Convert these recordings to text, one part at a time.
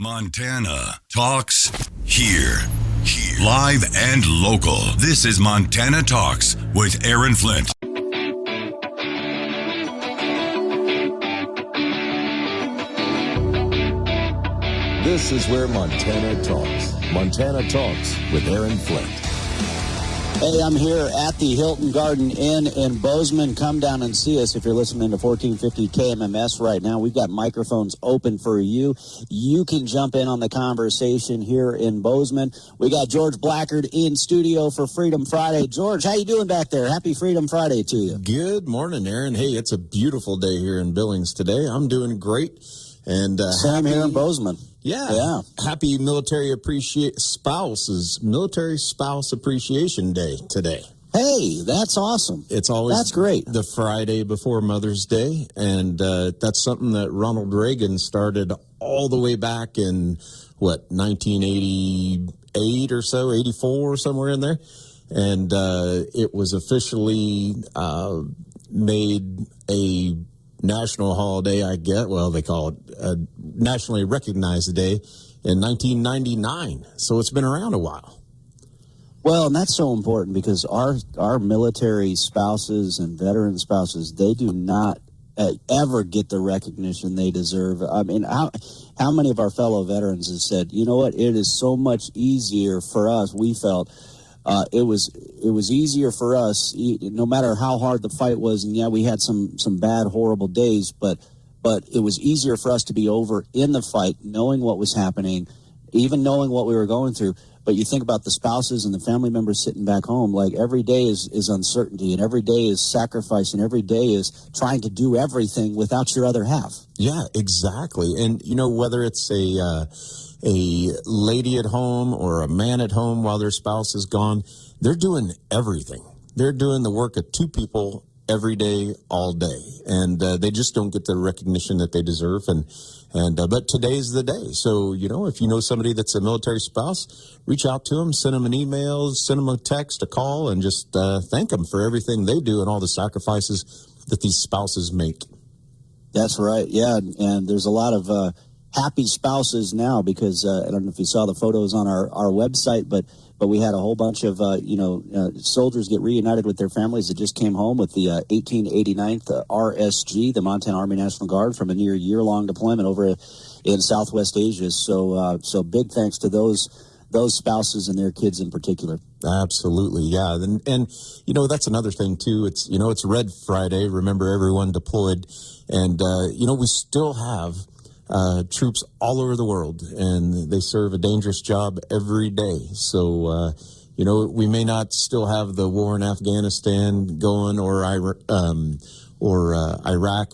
Montana Talks here. Live and local. This is Montana Talks with Aaron Flint. This is where Montana talks. Montana Talks with Aaron Flint. Hey, I'm here at the Hilton Garden Inn in Bozeman. Come down and see us if you're listening to 1450 KMMS right now. We've got microphones open for you. You can jump in on the conversation here in Bozeman. We got George Blackard in studio for Freedom Friday. George, how you doing back there? Happy Freedom Friday to you. Good morning, Aaron. Hey, it's a beautiful day here in Billings today. I'm doing great. And Same here in Bozeman. Yeah. Happy Military Spouse Appreciation Day today. Hey, that's awesome. It's always that's great. The Friday before Mother's Day, and that's something that Ronald Reagan started all the way back in, 1988 or so, 84, somewhere in there. And it was officially made a national holiday, I get. Well, they call it a nationally recognized day in 1999. So it's been around a while. Well, and that's so important because our military spouses and veteran spouses, they do not ever get the recognition they deserve. I mean, how many of our fellow veterans have said, you know what, it is so much easier for us, we felt, it was easier for us, no matter how hard the fight was, and yeah, we had some bad, horrible days, but it was easier for us to be over in the fight, knowing what was happening, even knowing what we were going through. But you think about the spouses and the family members sitting back home, like every day is uncertainty, and every day is sacrifice, and every day is trying to do everything without your other half. Yeah, exactly. And, whether it's a lady at home or a man at home while their spouse is gone, they're doing everything. They're doing the work of two people every day, all day, and they just don't get the recognition that they deserve. But today's the day. So, if you know somebody that's a military spouse, reach out to them, send them an email, send them a text, a call, and just thank them for everything they do and all the sacrifices that these spouses make. That's right. Yeah. And there's a lot of happy spouses now because I don't know if you saw the photos on our website, but we had a whole bunch of, soldiers get reunited with their families that just came home with the 1889th RSG, the Montana Army National Guard, from a near year-long deployment over in Southwest Asia. So big thanks to those spouses and their kids in particular. Absolutely, yeah. And that's another thing, too. It's Red Friday, remember everyone deployed. And, we still have troops all over the world, and they serve a dangerous job every day. So, we may not still have the war in Afghanistan going or Iraq,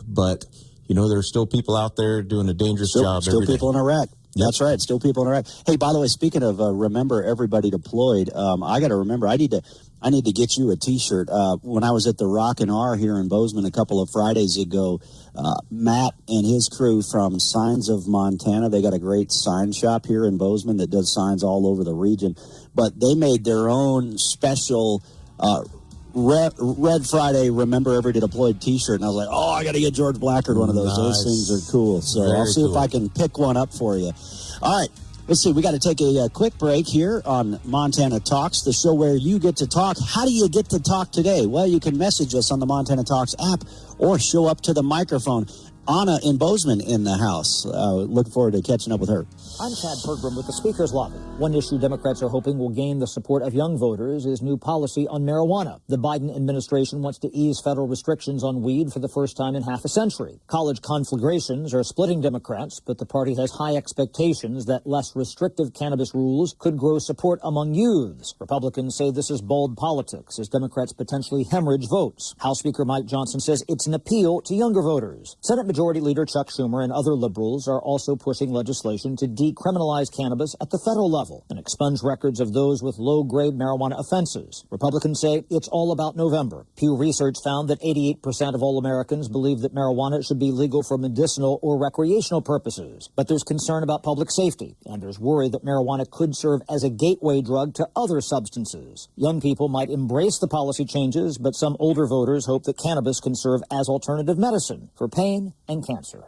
but, there are still people out there doing a dangerous job every day. Still people in Iraq. That's right. Still people in Iraq. Hey, by the way, speaking of remember everybody deployed, I got to remember, I need to get you a T-shirt. When I was at the Rock and R here in Bozeman a couple of Fridays ago, Matt and his crew from Signs of Montana, they got a great sign shop here in Bozeman that does signs all over the region. But they made their own special Red Friday Remember Every Deployed T-shirt, and I was like, I got to get George Blackard one of those. Nice. Those things are cool. So I'll see if I can pick one up for you. All right. Let's see, we got to take a quick break here on Montana Talks, the show where you get to talk. How do you get to talk today? Well, you can message us on the Montana Talks app or show up to the microphone. Anna in Bozeman in the house. Look forward to catching up with her. I'm Chad Pergram with the Speaker's Lobby. One issue Democrats are hoping will gain the support of young voters is new policy on marijuana. The Biden administration wants to ease federal restrictions on weed for the first time in half a century. College conflagrations are splitting Democrats, but the party has high expectations that less restrictive cannabis rules could grow support among youths. Republicans say this is bold politics as Democrats potentially hemorrhage votes. House Speaker Mike Johnson says it's an appeal to younger voters. Senate Majority Leader Chuck Schumer and other liberals are also pushing legislation to decriminalize cannabis at the federal level and expunge records of those with low-grade marijuana offenses. Republicans say it's all about November. Pew Research found that 88% of all Americans believe that marijuana should be legal for medicinal or recreational purposes. But there's concern about public safety, and there's worry that marijuana could serve as a gateway drug to other substances. Young people might embrace the policy changes, but some older voters hope that cannabis can serve as alternative medicine for pain and cancer.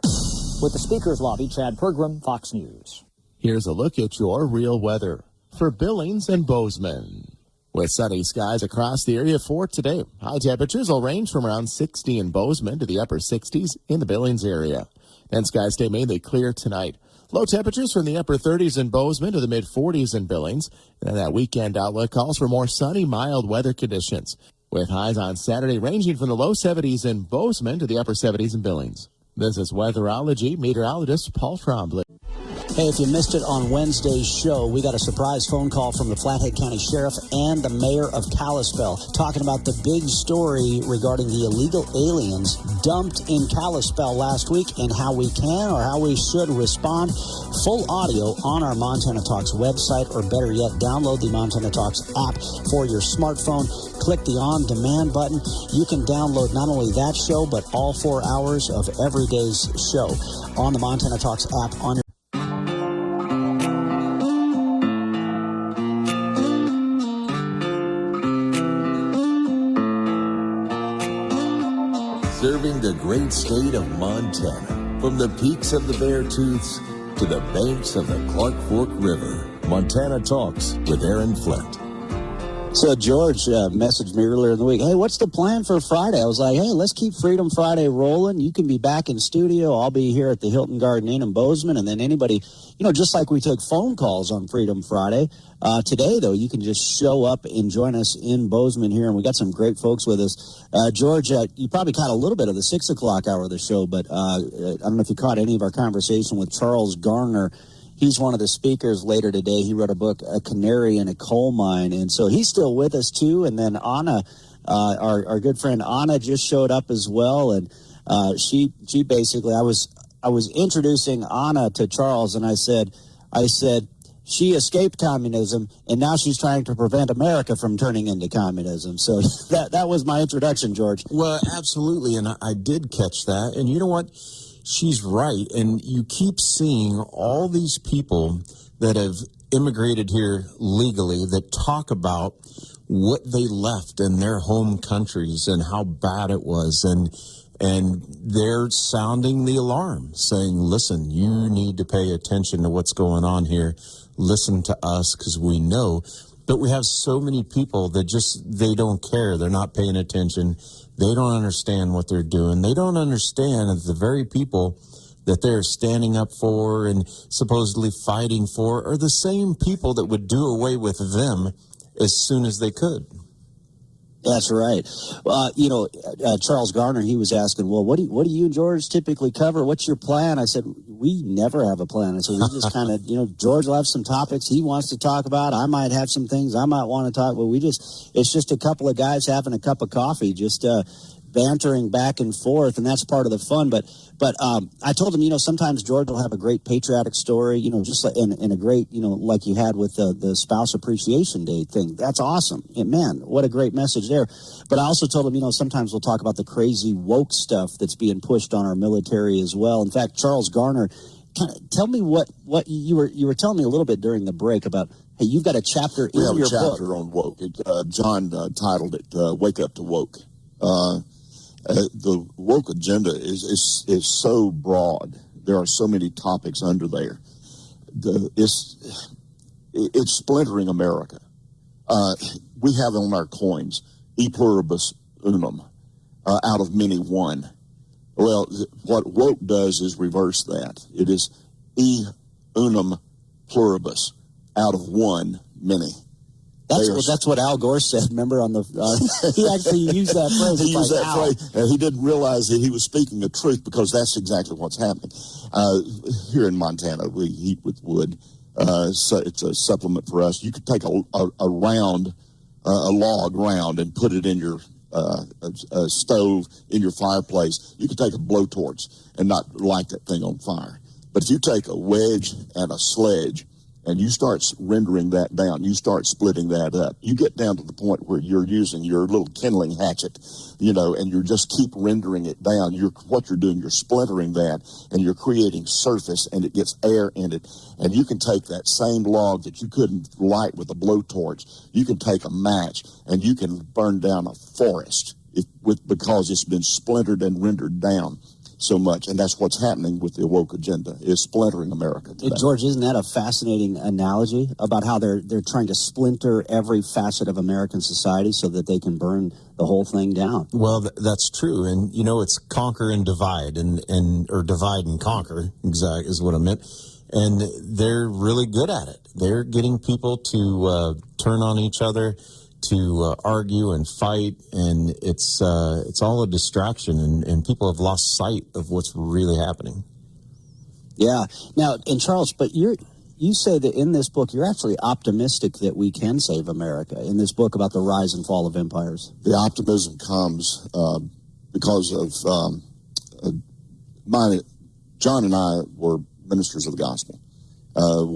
With the Speaker's Lobby, Chad Pergram, Fox News. Here's a look at your real weather for Billings and Bozeman. With sunny skies across the area for today, high temperatures will range from around 60 in Bozeman to the upper 60s in the Billings area. Then skies stay mainly clear tonight. Low temperatures from the upper 30s in Bozeman to the mid 40s in Billings. And that weekend outlook calls for more sunny, mild weather conditions, with highs on Saturday ranging from the low 70s in Bozeman to the upper 70s in Billings. This is weatherology meteorologist Paul Trombley. Hey, if you missed it on Wednesday's show, we got a surprise phone call from the Flathead County Sheriff and the Mayor of Kalispell talking about the big story regarding the illegal aliens dumped in Kalispell last week and how we can or how we should respond. Full audio on our Montana Talks website, or better yet, download the Montana Talks app for your smartphone. Click the on-demand button. You can download not only that show, but all 4 hours of every day's show on the Montana Talks app on your Serving the great state of Montana, from the peaks of the Beartooths to the banks of the Clark Fork River. Montana Talks with Aaron Flint. So George messaged me earlier in the week, hey, what's the plan for Friday? I was like, hey, let's keep Freedom Friday rolling. You can be back in studio. I'll be here at the Hilton Garden Inn in Bozeman. And then anybody, just like we take phone calls on Freedom Friday, today, though, you can just show up and join us in Bozeman here. And we got some great folks with us. George, you probably caught a little bit of the 6 o'clock hour of the show, but I don't know if you caught any of our conversation with Charles Garner. He's one of the speakers later today. He wrote a book, A Canary in a Coal Mine. And so he's still with us, too. And then Anna, our good friend Anna, just showed up as well. And she basically, I was introducing Anna to Charles, and I said, she escaped communism, and now she's trying to prevent America from turning into communism. So that was my introduction, George. Well, absolutely. And I did catch that. And you know what? She's right, and you keep seeing all these people that have immigrated here legally that talk about what they left in their home countries and how bad it was, and they're sounding the alarm, saying, listen, you need to pay attention to what's going on here. Listen to us, because we know. But we have so many people that they don't care. They're not paying attention. They don't understand what they're doing. They don't understand that the very people that they're standing up for and supposedly fighting for are the same people that would do away with them as soon as they could. That's right. Charles Garner, he was asking, well, what do you and George typically cover? What's your plan? I said, we never have a plan. I said, we just kind of, George will have some topics he wants to talk about. I might have some things I might want to talk about. It's just a couple of guys having a cup of coffee, just bantering back and forth, and that's part of the fun. But I told him, sometimes George will have a great patriotic story, just like in a great, like you had with the Spouse Appreciation Day thing. That's awesome. And man, what a great message there. But I also told him, sometimes we'll talk about the crazy woke stuff that's being pushed on our military as well. In fact, Charles Garner, tell me what you were telling me a little bit during the break about, hey, you've got a chapter in your book. We have a chapter on woke. John titled it Wake Up to Woke. The woke agenda is so broad. There are so many topics under there. It's splintering America. We have on our coins, e pluribus unum, out of many one. Well, what woke does is reverse that. It is e unum pluribus, out of one, many. That's what Al Gore said. Remember on the he actually used that phrase. He used that phrase, and he didn't realize that he was speaking the truth, because that's exactly what's happening here in Montana. We heat with wood, so it's a supplement for us. You could take a log round, and put it in your a stove in your fireplace. You could take a blowtorch and not light that thing on fire. But if you take a wedge and a sledge, and you start rendering that down, you start splitting that up, you get down to the point where you're using your little kindling hatchet, and you just keep rendering it down. What you're doing, you're splintering that, and you're creating surface, and it gets air in it. And you can take that same log that you couldn't light with a blowtorch, you can take a match, and you can burn down a forest because it's been splintered and rendered down. so much, and that's what's happening with the woke agenda, is splintering America today. George, isn't that a fascinating analogy about how they're trying to splinter every facet of American society so that they can burn the whole thing down? Well, that's true, and it's conquer and divide, or divide and conquer, exactly is what I meant. And they're really good at it. They're getting people to turn on each other, to argue and fight, and it's all a distraction, and people have lost sight of what's really happening. Yeah. Now, and Charles, but you say that in this book you're actually optimistic that we can save America, in this book about the rise and fall of empires. The optimism comes because of John and I were ministers of the gospel.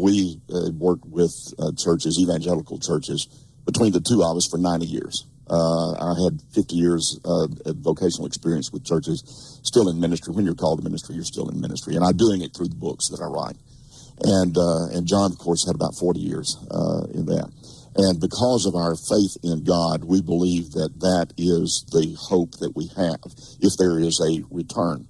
We worked with churches, evangelical churches, between the two of us for 90 years. I had 50 years of vocational experience with churches, still in ministry. When you're called to ministry, you're still in ministry. And I'm doing it through the books that I write. And John, of course, had about 40 years in that. And because of our faith in God, we believe that that is the hope that we have if there is a return.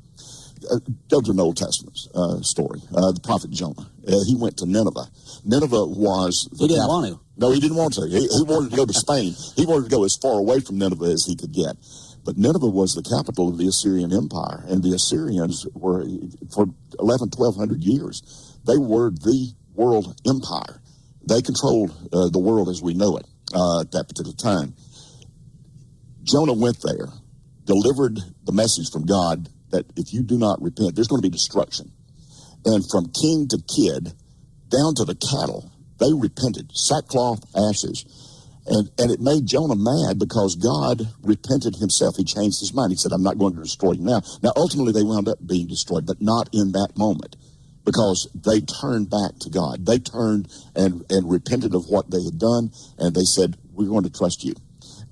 Go to an Old Testament story. The prophet Jonah. He went to Nineveh. Nineveh was the He didn't capital. want to. No, he didn't want to. He wanted to go to Spain. He wanted to go as far away from Nineveh as he could get. But Nineveh was the capital of the Assyrian Empire, and the Assyrians were, for 1,200 years, they were the world empire. They controlled the world as we know it at that particular time. Jonah went there, delivered the message from God that if you do not repent, there's going to be destruction. And from king to kid, down to the cattle, they repented. Sackcloth, ashes. And it made Jonah mad because God repented himself. He changed his mind. He said, I'm not going to destroy you now. Now, ultimately, they wound up being destroyed, but not in that moment, because they turned back to God. They turned and repented of what they had done, and they said, we're going to trust you.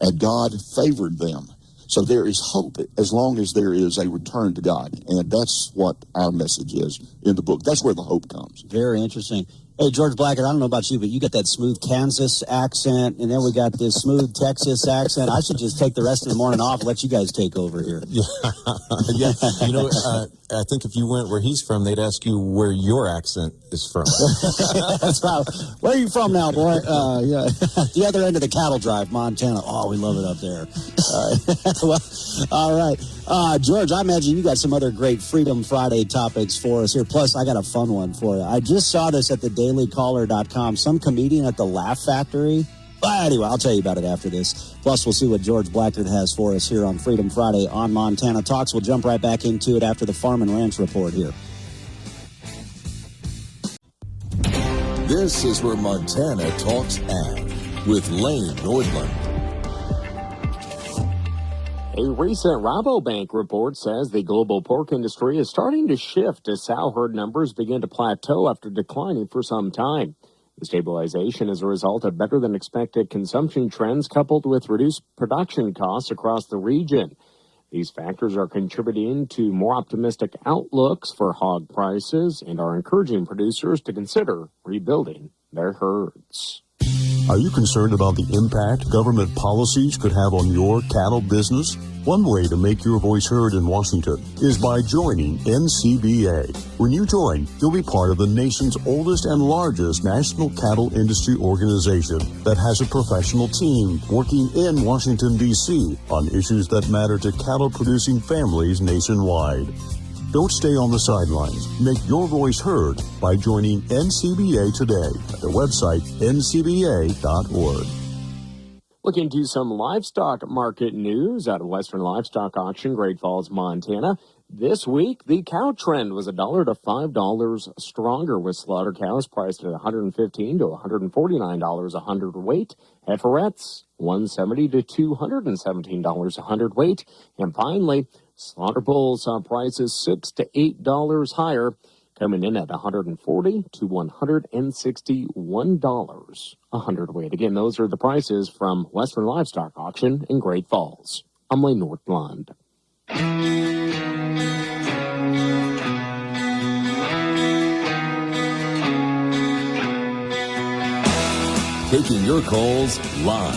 And God favored them. So there is hope as long as there is a return to God. And that's what our message is in the book. That's where the hope comes. Very interesting. Hey, George Blackard, I don't know about you, but you got that smooth Kansas accent, and then we got this smooth Texas accent. I should just take the rest of the morning off and let you guys take over here. Yeah. I think if you went where he's from, they'd ask you where your accent is from. That's right. Where are you from now, boy? Yeah. The other end of the cattle drive, Montana. Oh, we love it up there. Well, all right. George, I imagine you got some other great Freedom Friday topics for us here. Plus, I got a fun one for you. I just saw this at the dailycaller.com. Some comedian at the Laugh Factory. Well, anyway, I'll tell you about it after this. Plus, we'll see what George Blackard has for us here on Freedom Friday on Montana Talks. We'll jump right back into it after the Farm and Ranch Report here. This is where Montana Talks Ag with Lane Nordland. A recent Rabobank report says the global pork industry is starting to shift as sow herd numbers begin to plateau after declining for some time. The stabilization is a result of better than expected consumption trends coupled with reduced production costs across the region. These factors are contributing to more optimistic outlooks for hog prices and are encouraging producers to consider rebuilding their herds. Are you concerned about the impact government policies could have on your cattle business? One way to make your voice heard in Washington is by joining NCBA. When you join, you'll be part of the nation's oldest and largest national cattle industry organization that has a professional team working in Washington, D.C. on issues that matter to cattle-producing families nationwide. Don't stay on the sidelines. Make your voice heard by joining NCBA today at the website ncba.org. Looking to some livestock market news out of Western Livestock Auction, Great Falls, Montana. This week, the cow trend was $1 to $5 stronger, with slaughter cows priced at $115 to $149 a hundredweight. Heiferettes, $170 to $217 a hundredweight. And finally, slaughter bulls saw prices $6 to $8 higher, coming in at $140 to $161 a hundredweight. Again, those are the prices from Western Livestock Auction in Great Falls. I'm Lane Nordland. Taking your calls live.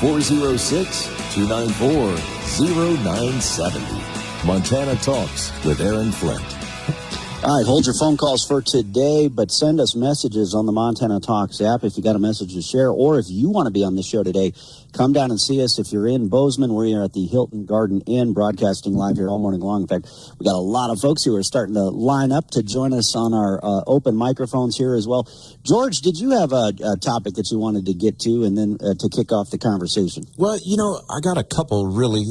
406-294-0970. Montana Talks with Aaron Flint. All right, hold your phone calls for today, but send us messages on the Montana Talks app if you got a message to share, or if you want to be on the show today, come down and see us. If you're in Bozeman, we are at the Hilton Garden Inn, broadcasting live here all morning long. In fact, we got a lot of folks who are starting to line up to join us on our open microphones here as well. George, did you have a topic that you wanted to get to and then to kick off the conversation? Well, I got a couple, really.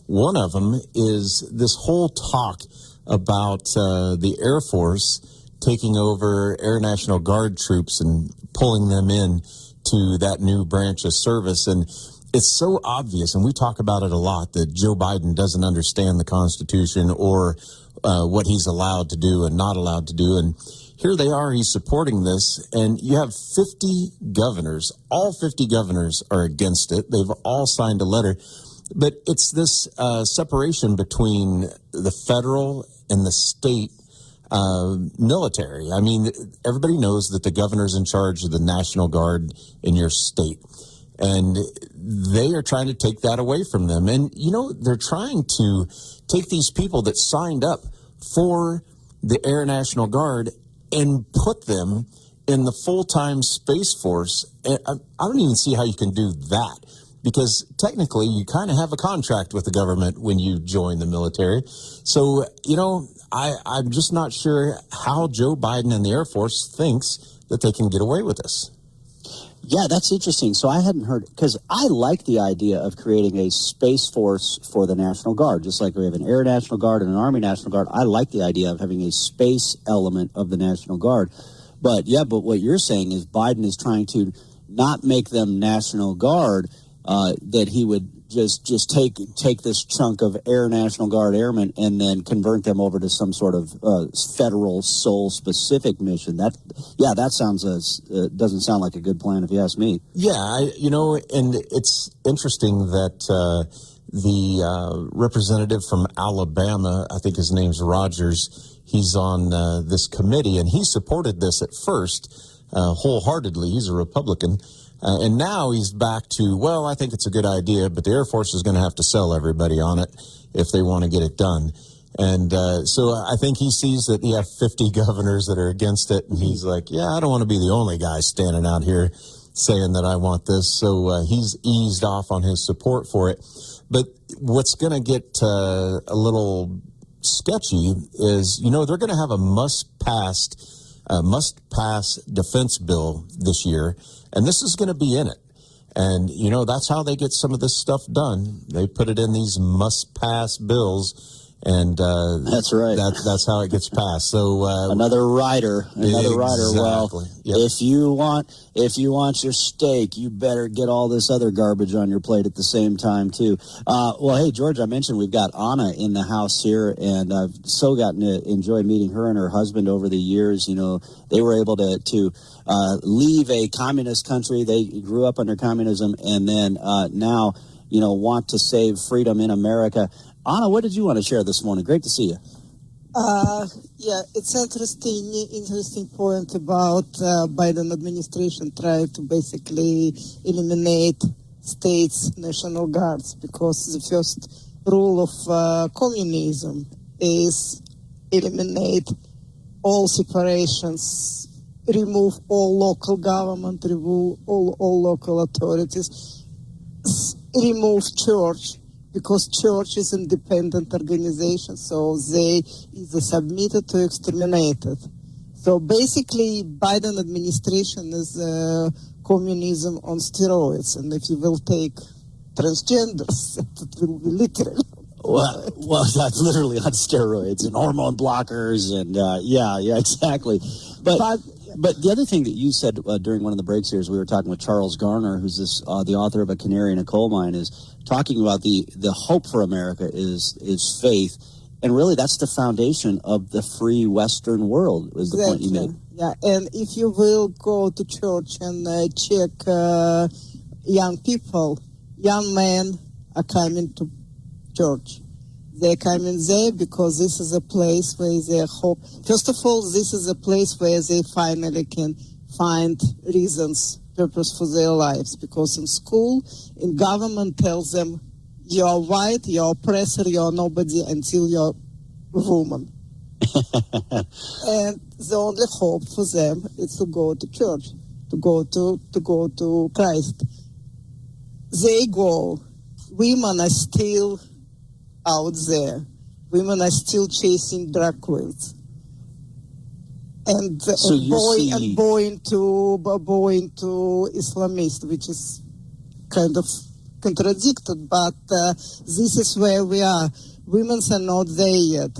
One of them is this whole talk about the Air Force taking over Air National Guard troops and pulling them in to that new branch of service. And it's so obvious, and we talk about it a lot, that Joe Biden doesn't understand the Constitution or what he's allowed to do and not allowed to do. And here they are, he's supporting this, and you have 50 governors. All 50 governors are against it. They've all signed a letter. But it's this separation between the federal and the state military. I mean, everybody knows that the governor's in charge of the National Guard in your state. And they are trying to take that away from them. And, they're trying to take these people that signed up for the Air National Guard and put them in the full-time Space Force. And I don't even see how you can do that. Because technically, you kind of have a contract with the government when you join the military. So, I'm just not sure how Joe Biden and the Air Force thinks that they can get away with this. Yeah, that's interesting. So I hadn't heard, because I like the idea of creating a Space Force for the National Guard, just like we have an Air National Guard and an Army National Guard. I like the idea of having a space element of the National Guard. But what you're saying is Biden is trying to not make them National Guard, that he would just take this chunk of Air National Guard airmen and then convert them over to some sort of federal sole specific mission. That sounds doesn't sound like a good plan if you ask me. Yeah, and it's interesting that the representative from Alabama, I think his name's Rogers, he's on this committee, and he supported this at first wholeheartedly. He's a Republican. And now he's back to, I think it's a good idea, but the Air Force is going to have to sell everybody on it if they want to get it done. And so I think he sees that you have 50 governors that are against it, and he's like, I don't want to be the only guy standing out here saying that I want this. So he's eased off on his support for it. But what's going to get a little sketchy is, they're going to have a must-pass defense bill this year. And this is going to be in it. And, that's how they get some of this stuff done. They put it in these must-pass bills, and that's right. That's how it gets passed. So another rider. Well, yep. if you want your steak, you better get all this other garbage on your plate at the same time too. Hey, George, I mentioned we've got Anna in the house here, and I've so gotten to enjoy meeting her and her husband over the years. They were able to leave a communist country. They grew up under communism, and then now want to save freedom in America. Anna, what did you want to share this morning? Great to see you. It's interesting point about Biden administration trying to basically eliminate states' national guards, because the first rule of communism is eliminate all separations, remove all local government, remove all local authorities, remove church, because church is independent organization, so they either submitted to exterminated. So basically, Biden administration is communism on steroids, and if you will take transgenders, it will be literal. Well, that's literally on steroids and hormone blockers, and exactly. But the other thing that you said during one of the breaks here is we were talking with Charles Garner, who's the author of A Canary in a Coal Mine, is talking about the hope for America is faith. And really, that's the foundation of the free Western world, is the point you made. Yeah, and if you will go to church and check young people, young men are coming to church. They're coming there because this is a place where they hope. First of all, this is a place where they finally can find reasons, purpose for their lives. Because in school, in government tells them, you're white, you're oppressor, you're nobody until you're a woman. And the only hope for them is to go to church, to go to Christ. They go. Women are still out there. Women are still chasing drag queens. And going to Islamist, which is kind of contradicted, but this is where we are. Women are not there yet.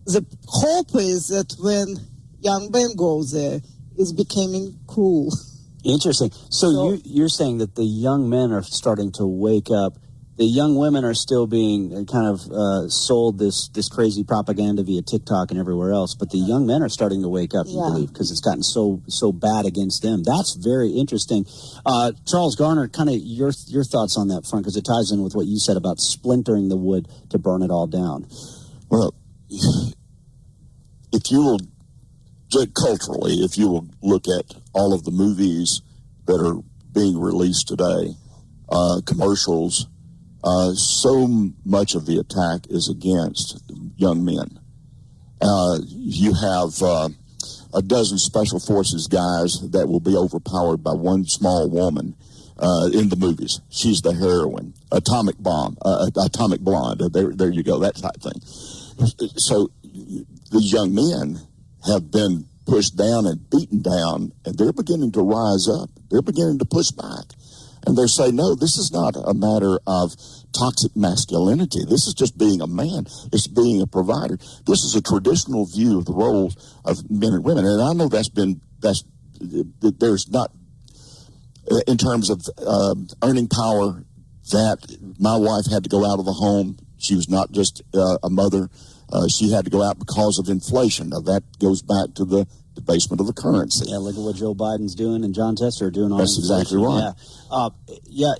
The hope is that when young men go there, it's becoming cool. Interesting. So you're saying that the young men are starting to wake up. The young women are still being kind of sold this crazy propaganda via TikTok and everywhere else, but the young men are starting to wake up, you believe, because it's gotten so bad against them. That's very interesting. Charles Garner, kind of your thoughts on that front, because it ties in with what you said about splintering the wood to burn it all down. Well, if you will, culturally, if you will look at all of the movies that are being released today, commercials, so much of the attack is against young men. You have a dozen special forces guys that will be overpowered by one small woman in the movies. She's the heroine. Atomic Blonde. There you go, that type thing. So these young men have been pushed down and beaten down, and they're beginning to rise up. They're beginning to push back. And they say, no, this is not a matter of toxic masculinity. This is just being a man. It's being a provider. This is a traditional view of the roles of men and women. And I know there's not, in terms of earning power, that my wife had to go out of the home. She was not just a mother. She had to go out because of inflation. Now, that goes back to the debasement of the currency. Yeah, look at what Joe Biden's doing and John Tester are doing. That's exactly right. Yeah.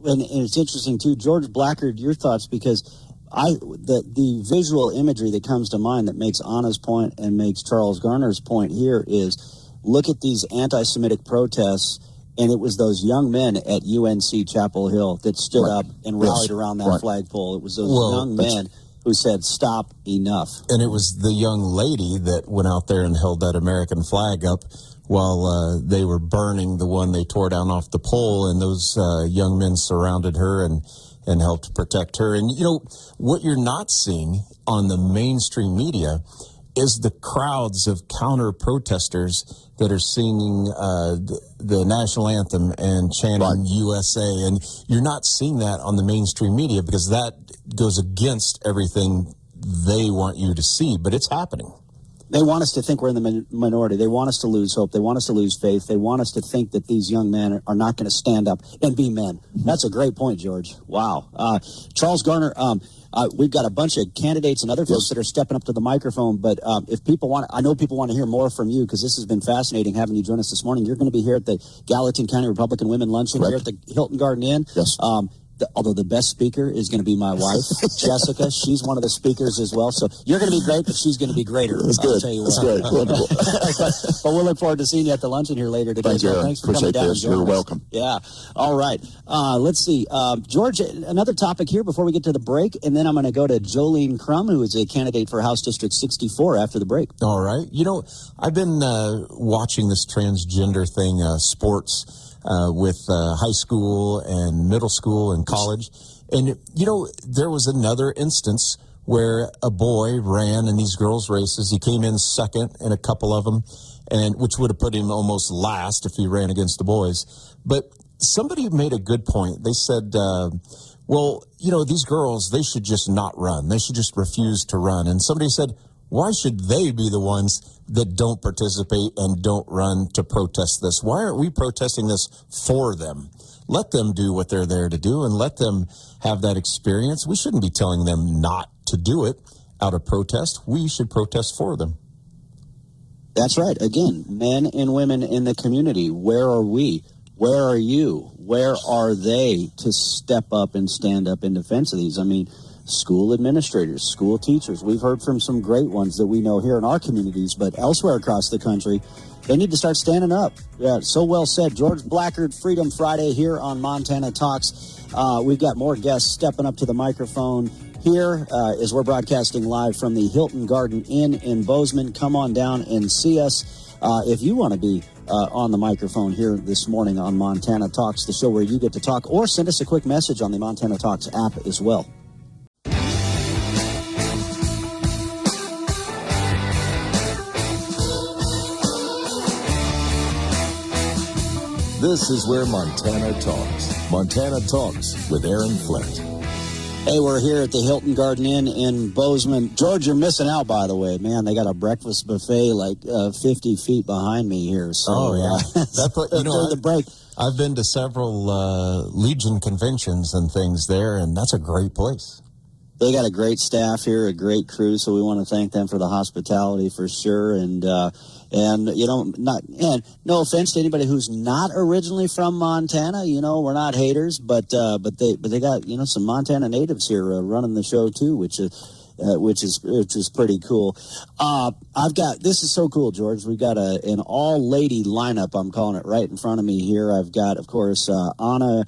And it's interesting, too. George Blackard, your thoughts, because the visual imagery that comes to mind that makes Anna's point and makes Charles Garner's point here is, look at these anti-Semitic protests, and it was those young men at UNC Chapel Hill that stood up and rallied around that flagpole. It was those young men who said, stop, enough. And it was the young lady that went out there and held that American flag up while they were burning the one they tore down off the pole, and those young men surrounded her and helped protect her. And, you know, what you're not seeing on the mainstream media is the crowds of counter-protesters that are singing the national anthem and chanting USA. And you're not seeing that on the mainstream media because that goes against everything they want you to see. But it's happening. They want us to think we're in the minority. They want us to lose hope. They want us to lose faith. They want us to think that these young men are not going to stand up and be men. That's a great point, George. Wow. Charles Garner, we've got a bunch of candidates and other folks that are stepping up to the microphone, but if people want, I know people want to hear more from you because this has been fascinating having you join us this morning. You're going to be here at the Gallatin County Republican Women Luncheon here at the Hilton Garden Inn. Yes. Although the best speaker is going to be my wife, Jessica. She's one of the speakers as well. So you're going to be great, but she's going to be greater. That's good. I'll tell you That's what. great. Wonderful. But we'll look forward to seeing you at the luncheon here later today. Thank you. Thanks for coming down. This. You're welcome. Yeah. All right. Let's see. George, another topic here before we get to the break, and then I'm going to go to Jolene Crum, who is a candidate for House District 64 after the break. All right. You know, I've been watching this transgender thing, sports, with high school and middle school and college. And, you know, there was another instance where a boy ran in these girls' races. He came in second in a couple of them, and which would have put him almost last if he ran against the boys. But somebody made a good point. They said, well, you know, these girls, they should just not run. They should just refuse to run. And somebody said, why should they be the ones that don't participate and don't run to protest this? Why aren't we protesting this for them? Let them do what they're there to do and let them have that experience. We shouldn't be telling them not to do it out of protest. We should protest for them. That's right. Again, men and women in the community, where are we? Where are you? Where are they to step up and stand up in defense of these? I mean, school administrators, school teachers. We've heard from some great ones that we know here in our communities, but elsewhere across the country, they need to start standing up. Yeah, so well said. George Blackard, Freedom Friday here on Montana Talks. We've got more guests stepping up to the microphone here as we're broadcasting live from the Hilton Garden Inn in Bozeman. Come on down and see us if you want to be on the microphone here this morning on Montana Talks, the show where you get to talk, or send us a quick message on the Montana Talks app as well. This is where Montana talks. Montana Talks with Aaron Flint. Hey, we're here at the Hilton Garden Inn in Bozeman. George, you're missing out, by the way. Man, they got a breakfast buffet like 50 feet behind me here. So, the break. I've been to several Legion conventions and things there, and that's a great place. They got a great staff here, a great crew, so we want to thank them for the hospitality for sure. And no offense to anybody who's not originally from Montana, we're not haters, but they got some Montana natives here running the show too, which is pretty cool. This is so cool, George. We've got an all-lady lineup, I'm calling it, right in front of me here. I've got, of course, Anna,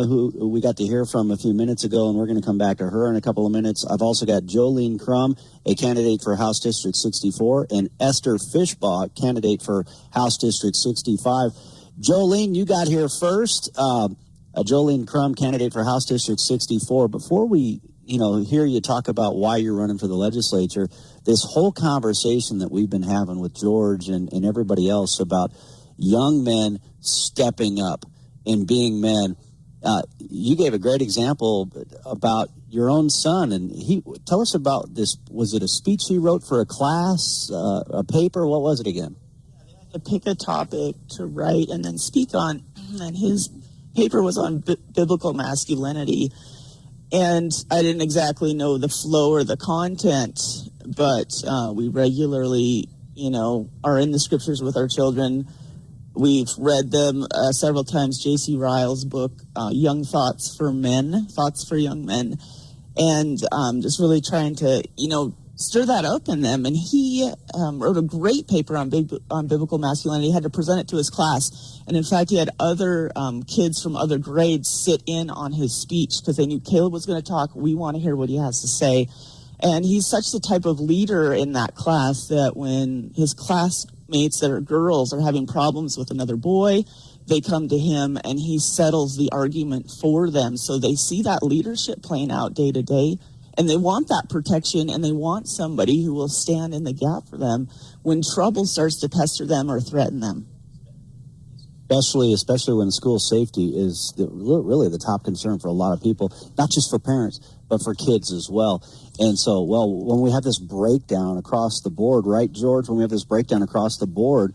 who we got to hear from a few minutes ago, and we're going to come back to her in a couple of minutes. I've also got Jolene Crum, a candidate for House District 64, and Esther Fishbaugh, candidate for House District 65. Jolene, you got here first. Jolene Crum, candidate for House District 64. Before we hear you talk about why you're running for the legislature, this whole conversation that we've been having with George and everybody else about young men stepping up and being men. You gave a great example about your own son, and tell us about this. Was it a speech he wrote for a class, a paper? What was it again? To pick a topic to write and then speak on, and his paper was on biblical masculinity. And I didn't exactly know the flow or the content, but we regularly, are in the scriptures with our children. We've read them several times, J.C. Ryle's book, Young Thoughts for Men, Thoughts for Young Men, and just really trying to, stir that up in them. And he wrote a great paper on biblical masculinity. He had to present it to his class. And in fact, he had other kids from other grades sit in on his speech because they knew Caleb was going to talk. We want to hear what he has to say. And he's such the type of leader in that class that when his classmates that are girls are having problems with another boy, they come to him and he settles the argument for them. So they see that leadership playing out day to day. And they want that protection, and they want somebody who will stand in the gap for them when trouble starts to pester them or threaten them. Especially when school safety is really the top concern for a lot of people, not just for parents, but for kids as well. And so, when we have this breakdown across the board, right, George? When we have this breakdown across the board,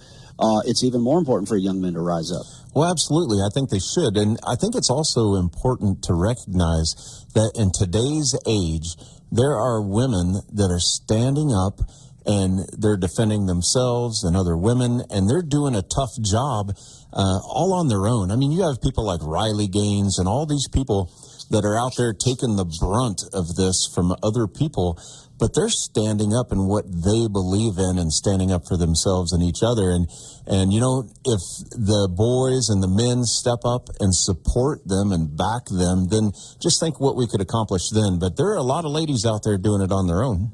it's even more important for young men to rise up. Well, absolutely. I think they should. And I think it's also important to recognize that in today's age, there are women that are standing up and they're defending themselves and other women, and they're doing a tough job all on their own. I mean, you have people like Riley Gaines and all these people that are out there taking the brunt of this from other people, but they're standing up in what they believe in and standing up for themselves and each other. And if the boys and the men step up and support them and back them, then just think what we could accomplish then. But there are a lot of ladies out there doing it on their own.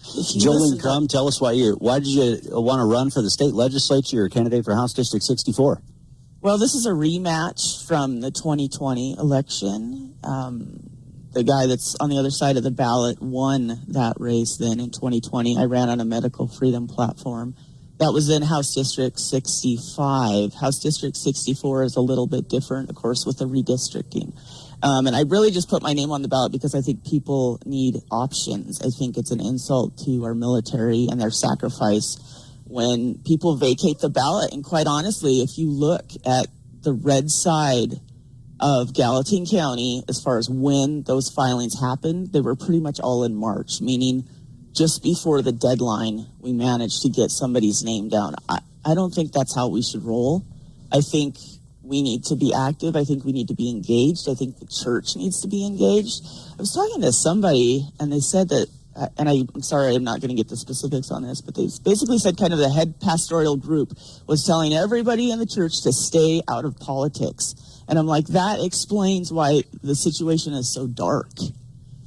Jolene Crum, tell us why did you want to run for the state legislature? You're a candidate for House District 64. Well, this is a rematch from the 2020 election. The guy that's on the other side of the ballot won that race then in 2020. I ran on a medical freedom platform. That was in House District 65. House District 64 is a little bit different, of course, with the redistricting. And I really just put my name on the ballot because I think people need options. I think it's an insult to our military and their sacrifice when people vacate the ballot. And quite honestly, if you look at the red side of Gallatin County, as far as when those filings happened, they were pretty much all in March, meaning just before the deadline, we managed to get somebody's name down. I don't think that's how we should roll. I think we need to be active. I think we need to be engaged. I think the church needs to be engaged. I was talking to somebody, and they said that, and I'm sorry, I'm not going to get the specifics on this, but they basically said kind of the head pastoral group was telling everybody in the church to stay out of politics. And I'm like, that explains why the situation is so dark.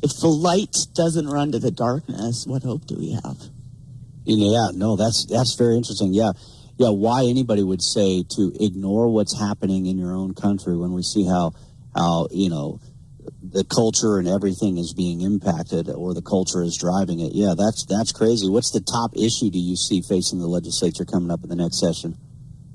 If the light doesn't run to the darkness, what hope do we have? Yeah, no, that's very interesting. Yeah, why anybody would say to ignore what's happening in your own country when we see how the culture and everything is being impacted, or the culture is driving it. Yeah, that's crazy. What's the top issue do you see facing the legislature coming up in the next session?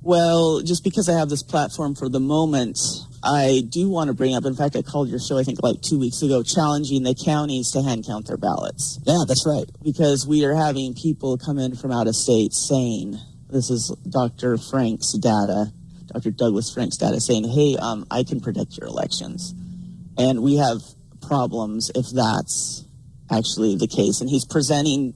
Well, just because I have this platform for the moment, I do want to bring up, in fact, I called your show, I think, like 2 weeks ago, challenging the counties to hand count their ballots. Yeah, that's right. Because we are having people come in from out of state saying, this is Dr. Frank's data, Dr. Douglas Frank's data, saying, hey, I can predict your elections. And we have problems if that's actually the case. And he's presenting,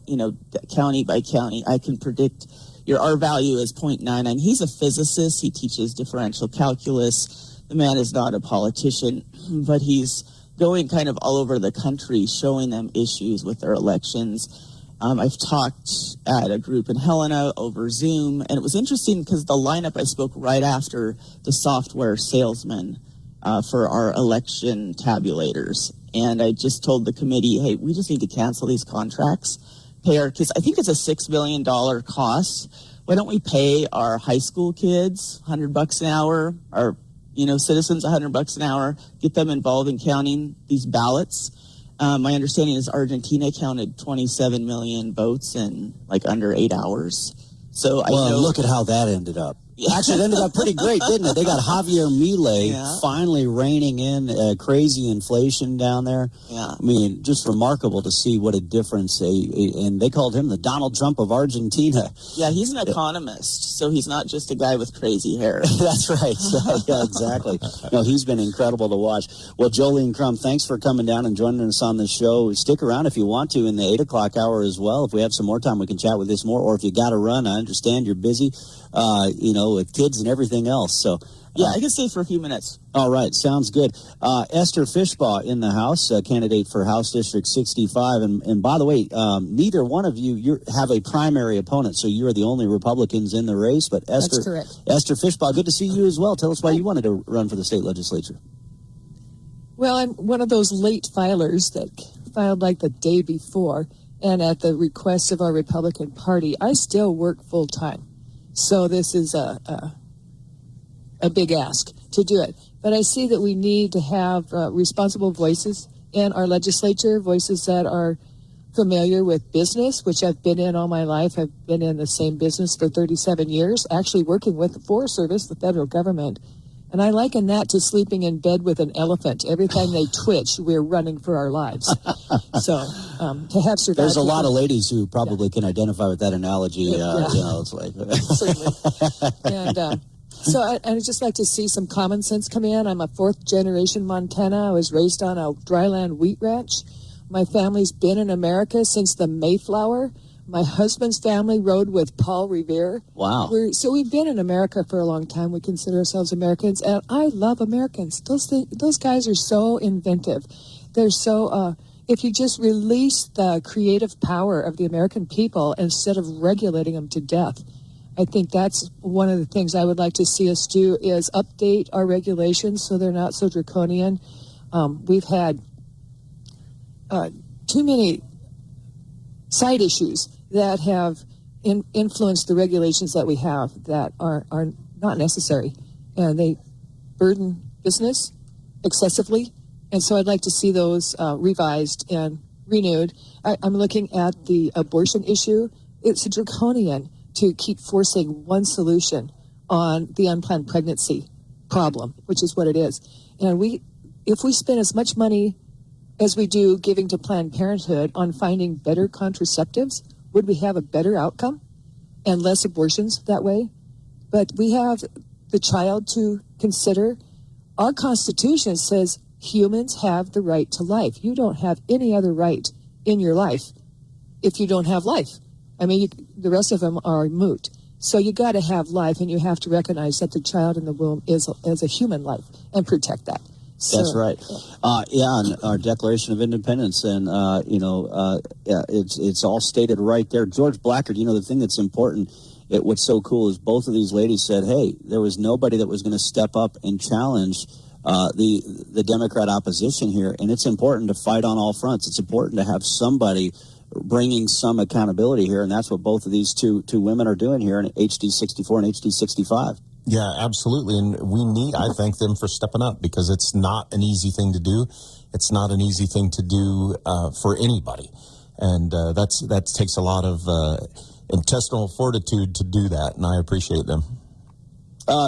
county by county, I can predict your R value is 0.99. He's a physicist. He teaches differential calculus. The man is not a politician, but he's going kind of all over the country, showing them issues with their elections. I've talked at a group in Helena over Zoom, and it was interesting because the lineup, I spoke right after the software salesman for our election tabulators. And I just told the committee, hey, we just need to cancel these contracts. Because I think it's a $6 billion cost. Why don't we pay our high school kids $100 an hour, our citizens $100 an hour, get them involved in counting these ballots? My understanding is Argentina counted 27 million votes in like under 8 hours. So I know. Look at how that ended up. Actually, it ended up pretty great, didn't it? They got Javier Milei finally reining in crazy inflation down there. Yeah. I mean, just remarkable to see what a difference. And they called him the Donald Trump of Argentina. Yeah, he's an economist, so he's not just a guy with crazy hair. That's right. Yeah, exactly. No, he's been incredible to watch. Well, Jolene Crum, thanks for coming down and joining us on this show. Stick around if you want to in the 8 o'clock hour as well. If we have some more time, we can chat with this more. Or if you got to run, I understand you're busy. With kids and everything else. So, yeah, I can stay for a few minutes. All right, sounds good. Esther Fishbaugh in the House, candidate for House District 65. And by the way, neither one of you have a primary opponent, so you're the only Republicans in the race. But Esther, that's correct. Esther Fishbaugh, good to see you as well. Tell us why you wanted to run for the state legislature. Well, I'm one of those late filers that filed like the day before, and at the request of our Republican Party, I still work full time. So this is a big ask to do it. But I see that we need to have responsible voices in our legislature, voices that are familiar with business, which I've been in all my life. I've been in the same business for 37 years, actually working with the Forest Service, the federal government. And I liken that to sleeping in bed with an elephant. Every time they twitch, we're running for our lives. So to have survived. There's a lot of ladies who probably can identify with that analogy. It's like. Certainly. And so I'd just like to see some common sense come in. I'm a fourth-generation Montana. I was raised on a dryland wheat ranch. My family's been in America since the Mayflower. My husband's family rode with Paul Revere. Wow. So we've been in America for a long time. We consider ourselves Americans, and I love Americans. Those guys are so inventive. They're so, if you just release the creative power of the American people instead of regulating them to death, I think that's one of the things I would like to see us do is update our regulations so they're not so draconian. We've had too many side issues that have influenced the regulations that we have that are not necessary, and they burden business excessively. And so I'd like to see those revised and renewed. I'm looking at the abortion issue. It's draconian to keep forcing one solution on the unplanned pregnancy problem, which is what it is. And if we spend as much money as we do giving to Planned Parenthood on finding better contraceptives, would we have a better outcome and less abortions that way? But we have the child to consider. Our Constitution says humans have the right to life. You don't have any other right in your life if you don't have life. I mean, the rest of them are moot. So you got to have life, and you have to recognize that the child in the womb is a human life and protect that. So, that's right. And our Declaration of Independence, and it's all stated right there. George Blackard, the thing that's important, what's so cool is both of these ladies said, hey, there was nobody that was going to step up and challenge the Democrat opposition here, and it's important to fight on all fronts. It's important to have somebody bringing some accountability here, and that's what both of these two women are doing here in HD 64 and HD 65. Yeah, absolutely. And I thank them for stepping up, because it's not an easy thing to do. It's not an easy thing to do for anybody. And that takes a lot of intestinal fortitude to do that. And I appreciate them.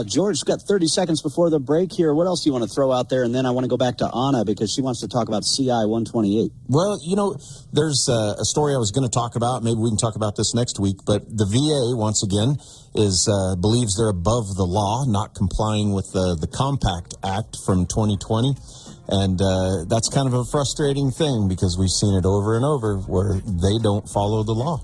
George, got 30 seconds before the break here. What else do you want to throw out there? And then I want to go back to Anna, because she wants to talk about CI 128. Well, there's a story I was going to talk about. Maybe we can talk about this next week. But the VA, once again, believes they're above the law, not complying with the Compact Act from 2020. And that's kind of a frustrating thing, because we've seen it over and over where they don't follow the law.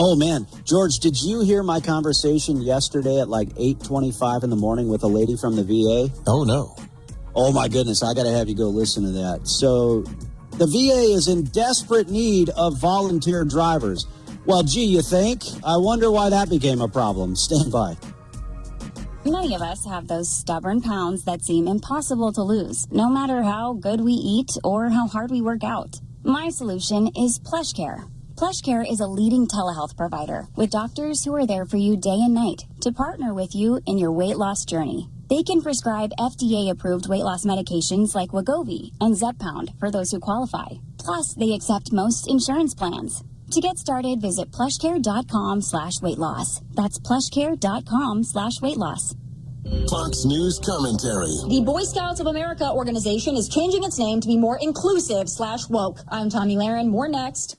Oh, man. George, did you hear my conversation yesterday at like 8:25 in the morning with a lady from the VA? Oh, no. Oh, my goodness. I got to have you go listen to that. So the VA is in desperate need of volunteer drivers. Well, gee, you think? I wonder why that became a problem. Stand by. Many of us have those stubborn pounds that seem impossible to lose, no matter how good we eat or how hard we work out. My solution is PlushCare. PlushCare is a leading telehealth provider with doctors who are there for you day and night to partner with you in your weight loss journey. They can prescribe FDA-approved weight loss medications like Wegovy and Zepbound for those who qualify. Plus, they accept most insurance plans. To get started, visit plushcare.com/weight-loss. That's plushcare.com/weight-loss. Fox News commentary. The Boy Scouts of America organization is changing its name to be more inclusive/woke. I'm Tommy Lahren. More next.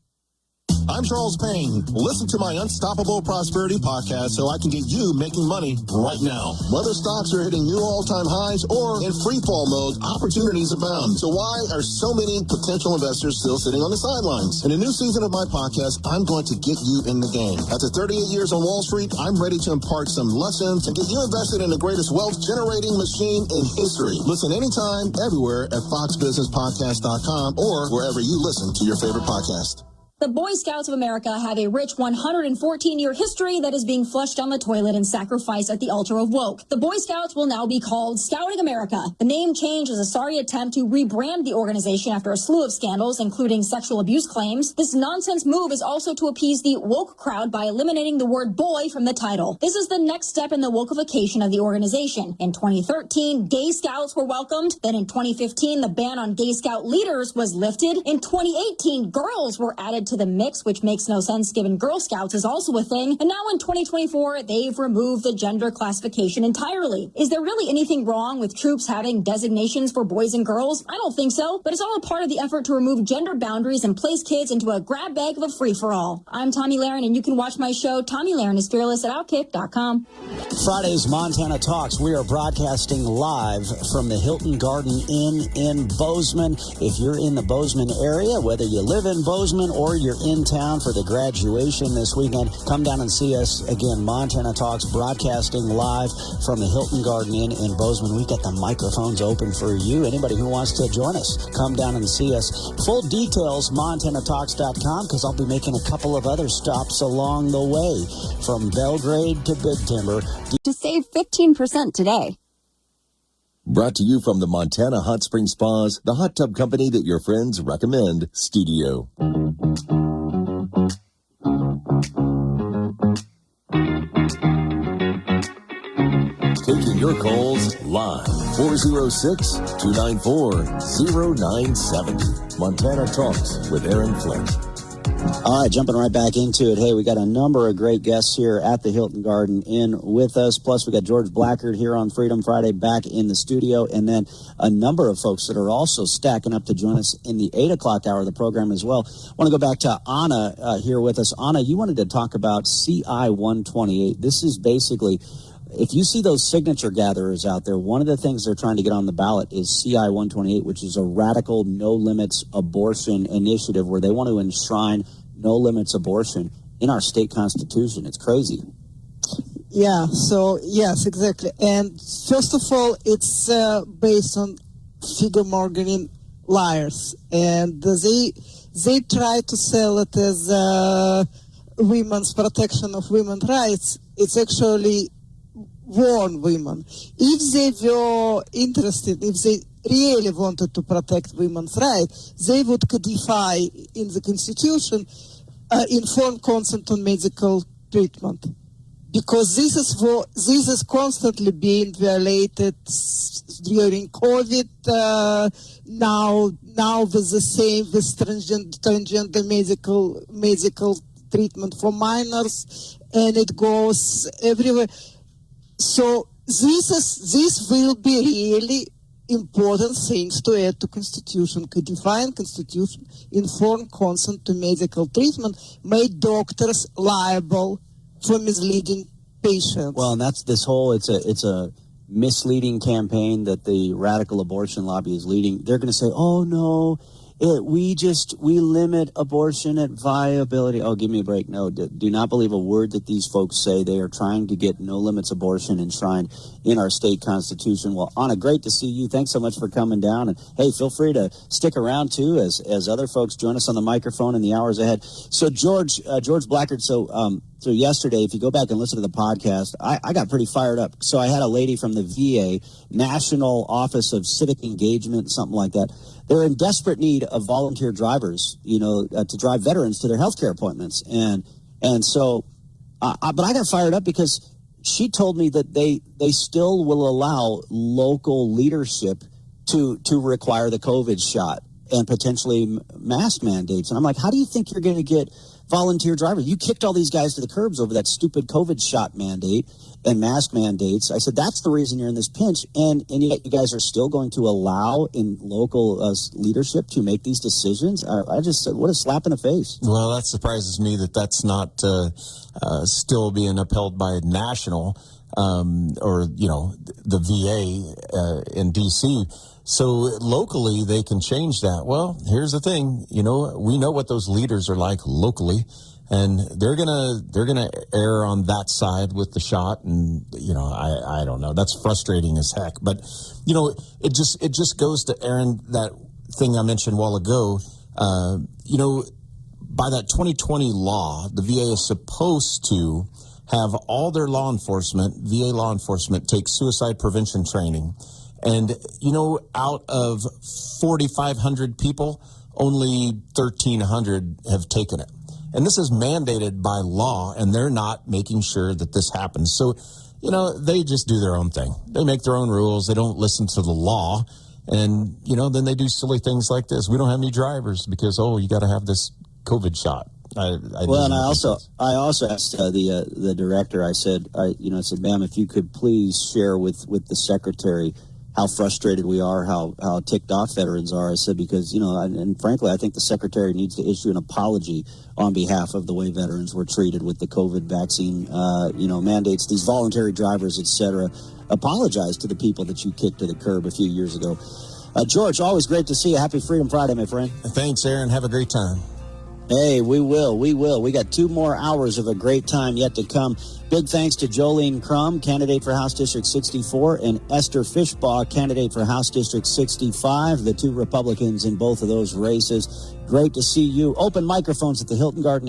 I'm Charles Payne. Listen to my Unstoppable Prosperity podcast so I can get you making money right now. Whether stocks are hitting new all-time highs or in free fall mode, opportunities abound. So why are so many potential investors still sitting on the sidelines? In a new season of my podcast, I'm going to get you in the game. After 38 years on Wall Street, I'm ready to impart some lessons and get you invested in the greatest wealth-generating machine in history. Listen anytime, everywhere at foxbusinesspodcast.com or wherever you listen to your favorite podcast. The Boy Scouts of America have a rich 114-year history that is being flushed down the toilet and sacrificed at the altar of woke. The Boy Scouts will now be called Scouting America. The name change is a sorry attempt to rebrand the organization after a slew of scandals, including sexual abuse claims. This nonsense move is also to appease the woke crowd by eliminating the word boy from the title. This is the next step in the wokeification of the organization. In 2013, gay scouts were welcomed. Then in 2015, the ban on gay scout leaders was lifted. In 2018, girls were added to the mix, which makes no sense given Girl Scouts is also a thing. And now in 2024, they've removed the gender classification entirely. Is there really anything wrong with troops having designations for boys and girls? I don't think so, but it's all a part of the effort to remove gender boundaries and place kids into a grab bag of a free-for-all. I'm Tommy Lahren, and you can watch my show, Tommy Lahren is Fearless, at Outkick.com. Friday's Montana Talks. We are broadcasting live from the Hilton Garden Inn in Bozeman. If you're in the Bozeman area, whether you live in Bozeman or you're in town for the graduation this weekend, come down and see us. Again, Montana Talks, broadcasting live from the Hilton Garden Inn in Bozeman. We've got the microphones open for you. Anybody who wants to join us, come down and see us. Full details, MontanaTalks.com, because I'll be making a couple of other stops along the way from Belgrade to Big Timber. To save 15% today. Brought to you from the Montana Hot Spring Spas, the hot tub company that your friends recommend, Studio. Taking your calls live, 406-294-0970. Montana Talks with Aaron Flint. All right, jumping right back into it. Hey, we got a number of great guests here at the Hilton Garden Inn with us. Plus, we got George Blackard here on Freedom Friday back in the studio. And then a number of folks that are also stacking up to join us in the 8 o'clock hour of the program as well. I want to go back to Anna here with us. Anna, you wanted to talk about CI 128. This is basically, if you see those signature gatherers out there, one of the things they're trying to get on the ballot is CI 128, which is a radical no-limits abortion initiative where they want to enshrine no-limits abortion in our state constitution. It's crazy. Yeah, so yes, exactly. And first of all, it's based on figure mongering liars, and they try to sell it as women's protection of women's rights. It's actually warn women. If they were interested, if they really wanted to protect women's rights, they would codify in the Constitution informed consent on medical treatment. Because this is constantly being violated during COVID. Now with the same with transgender medical treatment for minors, and it goes everywhere. So this will be really important things to add to Constitution, codifying Constitution, informed consent to medical treatment, made doctors liable for misleading patients. Well, and that's this whole, it's a misleading campaign that the radical abortion lobby is leading. They're going to say, oh no, we limit abortion at viability. Oh, give me a break. No, do not believe a word that these folks say. They are trying to get no limits abortion enshrined in our state constitution. Well, Anna, great to see you. Thanks so much for coming down. And hey, feel free to stick around too as other folks join us on the microphone in the hours ahead. So George Blackard, so yesterday, if you go back and listen to the podcast, I got pretty fired up. So I had a lady from the VA, National Office of Civic Engagement, something like that. They're in desperate need of volunteer drivers, to drive veterans to their healthcare appointments. And so, but I got fired up because she told me that they still will allow local leadership to require the COVID shot and potentially mask mandates. And I'm like, how do you think you're going to get volunteer drivers? You kicked all these guys to the curbs over that stupid COVID shot mandate and mask mandates. I said, that's the reason you're in this pinch. And yet you guys are still going to allow in local leadership to make these decisions. I just said, what a slap in the face. Well, that surprises me that's not still being upheld by national or, the VA in D.C. So locally, they can change that. Well, here's the thing. We know what those leaders are like locally, and they're gonna err on that side with the shot. And I don't know. That's frustrating as heck. But it just goes to Aaron, that thing I mentioned a while ago. By that 2020 law, the VA is supposed to have all their VA law enforcement take suicide prevention training. And, out of 4,500 people, only 1,300 have taken it. And this is mandated by law, and they're not making sure that this happens. So, they just do their own thing. They make their own rules. They don't listen to the law. And, then they do silly things like this. We don't have any drivers because, you got to have this COVID shot. I also asked the director. I said, ma'am, if you could please share with the secretary how frustrated we are, how ticked off veterans are. I said, because, and frankly, I think the secretary needs to issue an apology on behalf of the way veterans were treated with the COVID vaccine, mandates, these voluntary drivers, et cetera. Apologize to the people that you kicked to the curb a few years ago. George, always great to see you. Happy Freedom Friday, my friend. Thanks, Aaron. Have a great time. Hey, we will. We got 2 more hours of a great time yet to come. Big thanks to Jolene Crum, candidate for House District 64, and Esther Fishbaugh, candidate for House District 65, the 2 Republicans in both of those races. Great to see you. Open microphones at the Hilton Garden Inn.